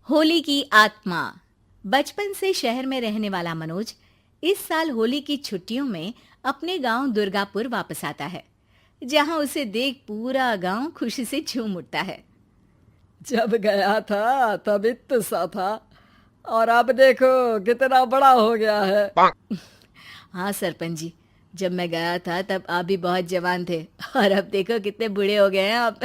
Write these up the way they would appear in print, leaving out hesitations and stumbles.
होली की आत्मा। बचपन से शहर में रहने वाला मनोज इस साल होली की छुट्टियों में अपने गांव दुर्गापुर वापस आता है, जहां उसे देख पूरा गांव खुशी से झूम उठता है। जब गया था तब इतना सा था और अब देखो कितना बड़ा हो गया है। हाँ सरपंच जी, जब मैं गया था तब आप भी बहुत जवान थे और अब देखो कितने बूढ़े हो गए हैं आप।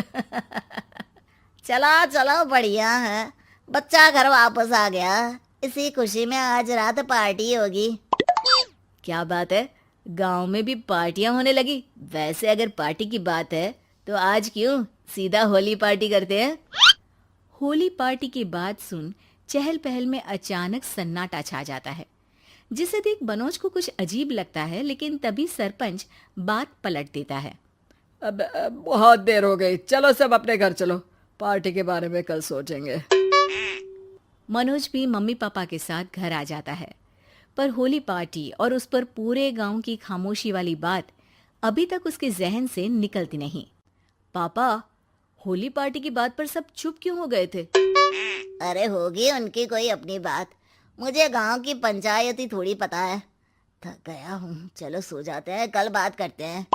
चलो चलो बढ़िया है, बच्चा घर वापस आ गया। इसी खुशी में आज रात पार्टी होगी। क्या बात है, गांव में भी पार्टियां होने लगी। वैसे अगर पार्टी की बात है तो आज क्यों सीधा होली पार्टी करते हैं। होली पार्टी की बात सुन चहल पहल में अचानक सन्नाटा छा जाता है, जिसे देख मनोज को कुछ अजीब लगता है, लेकिन तभी सरपंच बात पलट देता है। अब बहुत देर हो गई, चलो सब अपने घर चलो, पार्टी के बारे में कल सोचेंगे। मनोज भी मम्मी पापा के साथ घर आ जाता है, पर होली पार्टी और उस पर पूरे गांव की खामोशी वाली बात अभी तक उसके जहन से निकलती नहीं। पापा, होली पार्टी की बात पर सब चुप क्यों हो गए थे? अरे होगी उनकी कोई अपनी बात, मुझे गांव की पंचायत ही थोड़ी पता है। थक गया हूँ, चलो सो जाते हैं, कल बात करते हैं।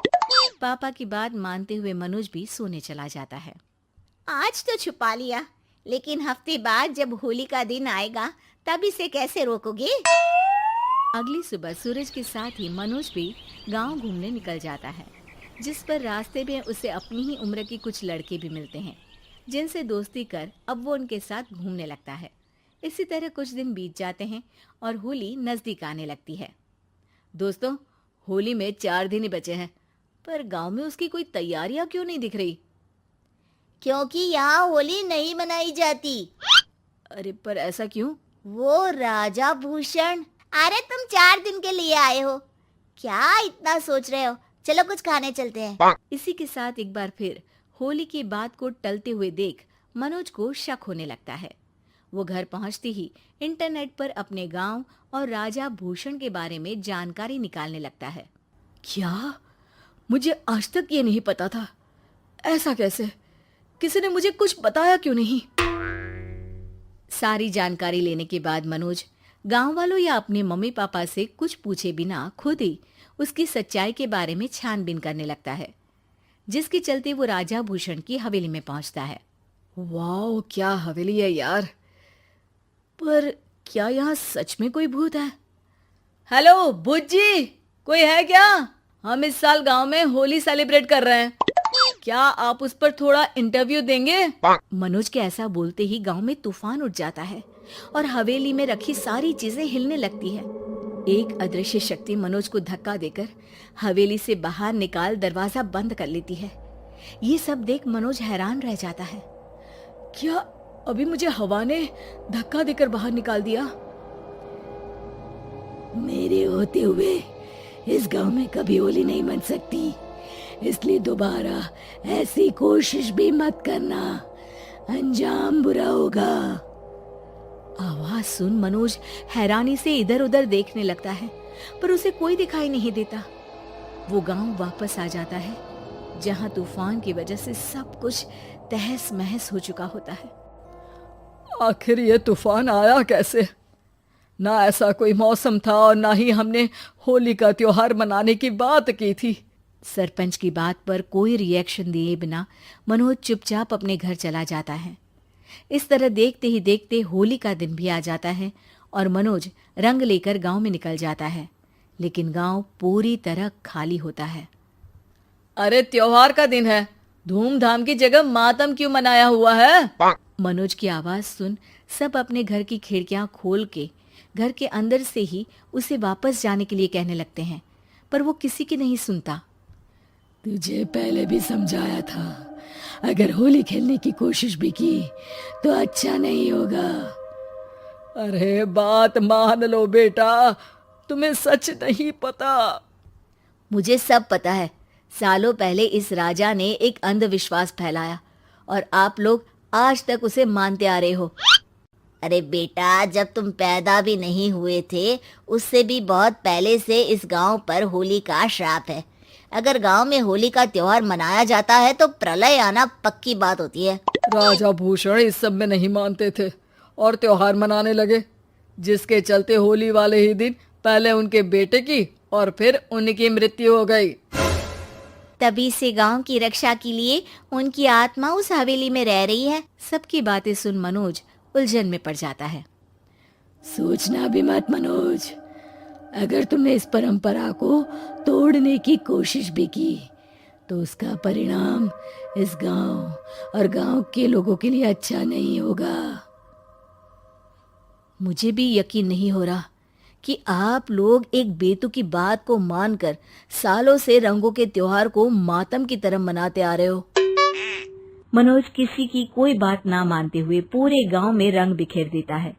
पापा की बात मानते हुए मनोज भी सोने चला जाता है। आज तो छुपा लिया, लेकिन हफ्ते बाद जब होली का दिन आएगा तब इसे कैसे रोकोगे? अगली सुबह सूरज के साथ ही मनोज भी गांव घूमने निकल जाता है, जिस पर रास्ते में उसे अपनी ही उम्र के कुछ लड़के भी मिलते हैं, जिनसे दोस्ती कर अब वो उनके साथ घूमने लगता है। इसी तरह कुछ दिन बीत जाते हैं और होली नजदीक आने लगती है। दोस्तों, होली में 4 दिन ही बचे हैं, पर गांव में उसकी कोई तैयारियां क्यों नहीं दिख रही? क्योंकि यहाँ होली नहीं मनाई जाती। अरे पर ऐसा क्यों? वो राजा भूषण। अरे तुम 4 दिन के लिए आए हो, क्या इतना सोच रहे हो? चलो कुछ खाने चलते हैं। इसी के साथ एक बार फिर होली की बात को टलते हुए देख मनोज को शक होने लगता है। वो घर पहुंचते ही इंटरनेट पर अपने गांव और राजा भूषण के बारे में जानकारी निकालने लगता है। क्या? मुझे आज तक ये नहीं पता था। ऐसा कैसे? किसी ने मुझे कुछ बताया क्यों नहीं? सारी जानकारी लेने के बाद मनोज गांव वालों या अपने मम्मी पापा से कुछ पूछे बिना खुद ही उसकी सच्चाई के बारे में छानबीन करने लगता है, जिसके चलते वो राजा भूषण की हवेली में पहुंचता है। वाह, क्या हवेली है यार। पर क्या यहाँ सच में कोई भूत है? हेलो भूत जी, कोई है क्या? हम इस साल गांव में होली सेलिब्रेट कर रहे हैं, क्या आप उस पर थोड़ा इंटरव्यू देंगे? मनोज के ऐसा बोलते ही गांव में तूफान उठ जाता है और हवेली में रखी सारी चीजें हिलने लगती है। एक अदृश्य शक्ति मनोज को धक्का देकर हवेली से बाहर निकाल दरवाजा बंद कर लेती है। ये सब देख मनोज हैरान रह जाता है। क्या अभी मुझे हवा ने धक्का देकर बाहर निकाल दिया? मेरे होते हुए इस गांव में कभी होली नहीं मन सकती, इसलिए दोबारा ऐसी कोशिश भी मत करना, अंजाम बुरा होगा। आवाज सुन मनोज हैरानी से इधर उधर देखने लगता है, पर उसे कोई दिखाई नहीं देता। वो गांव वापस आ जाता है, जहां तूफान की वजह से सब कुछ तहस महस हो चुका होता है। आखिर ये तूफान आया कैसे? ना ऐसा कोई मौसम था और ना ही हमने होली का त्योहार मनाने की बात की थी। सरपंच की बात पर कोई रिएक्शन दिए बिना मनोज चुपचाप अपने घर चला जाता है। इस तरह देखते ही देखते होली का दिन भी आ जाता है और मनोज रंग लेकर गांव में निकल जाता है, लेकिन गांव पूरी तरह खाली होता है। अरे त्योहार का दिन है, धूमधाम की जगह मातम क्यों मनाया हुआ है? मनोज की आवाज सुन सब अपने घर की खिड़कियां खोल के घर के अंदर से ही उसे वापस जाने के लिए कहने लगते हैं, पर वो किसी की नहीं सुनता। तुझे पहले भी समझाया था, अगर होली खेलने की कोशिश भी की तो अच्छा नहीं होगा। अरे बात मान लो बेटा, तुम्हें सच नहीं पता। मुझे सब पता है। सालों पहले इस राजा ने एक अंधविश्वास फैलाया और आप लोग आज तक उसे मानते आ रहे हो। अरे बेटा, जब तुम पैदा भी नहीं हुए थे उससे भी बहुत पहले से इस गांव पर होली का श्राप है। अगर गांव में होली का त्योहार मनाया जाता है तो प्रलय आना पक्की बात होती है। राजा भूषण इस सब में नहीं मानते थे और त्योहार मनाने लगे, जिसके चलते होली वाले ही दिन पहले उनके बेटे की और फिर उनकी मृत्यु हो गई। तभी से गांव की रक्षा के लिए उनकी आत्मा उस हवेली में रह रही है। सबकी बातें सुन मनोज उलझन में पड़ जाता है। सोचना भी मत मनोज, अगर तुमने इस परंपरा को तोड़ने की कोशिश भी की तो उसका परिणाम इस गांव और गांव के लोगों के लिए अच्छा नहीं होगा। मुझे भी यकीन नहीं हो रहा कि आप लोग एक बेतुकी बात को मानकर सालों से रंगों के त्योहार को मातम की तरह मनाते आ रहे हो। मनोज किसी की कोई बात ना मानते हुए पूरे गांव में रंग बिखेर देता है,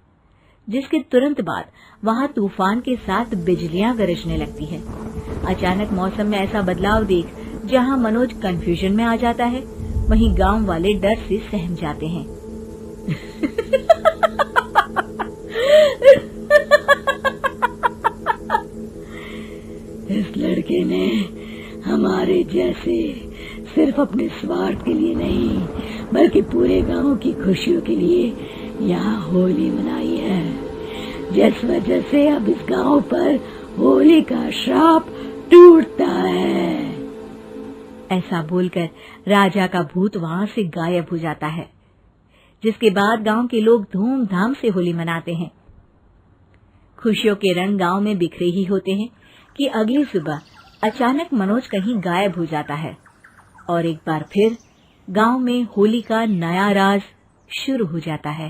जिसके तुरंत बाद वहां तूफान के साथ बिजलियां गरजने लगती है। अचानक मौसम में ऐसा बदलाव देख जहां मनोज कंफ्यूजन में आ जाता है, वहीं गांव वाले डर से सहम जाते हैं। इस लड़के ने हमारे जैसे सिर्फ अपने स्वार्थ के लिए नहीं बल्कि पूरे गांव की खुशियों के लिए यहाँ होली मनाई है, जिस वजह से अब इस गांव पर होली का श्राप टूटता है। ऐसा बोलकर राजा का भूत वहां से गायब हो जाता है, जिसके बाद गांव के लोग धूमधाम से होली मनाते हैं। खुशियों के रंग गांव में बिखरे ही होते हैं कि अगली सुबह अचानक मनोज कहीं गायब हो जाता है और एक बार फिर गांव में होली का नया राज शुरू हो जाता है।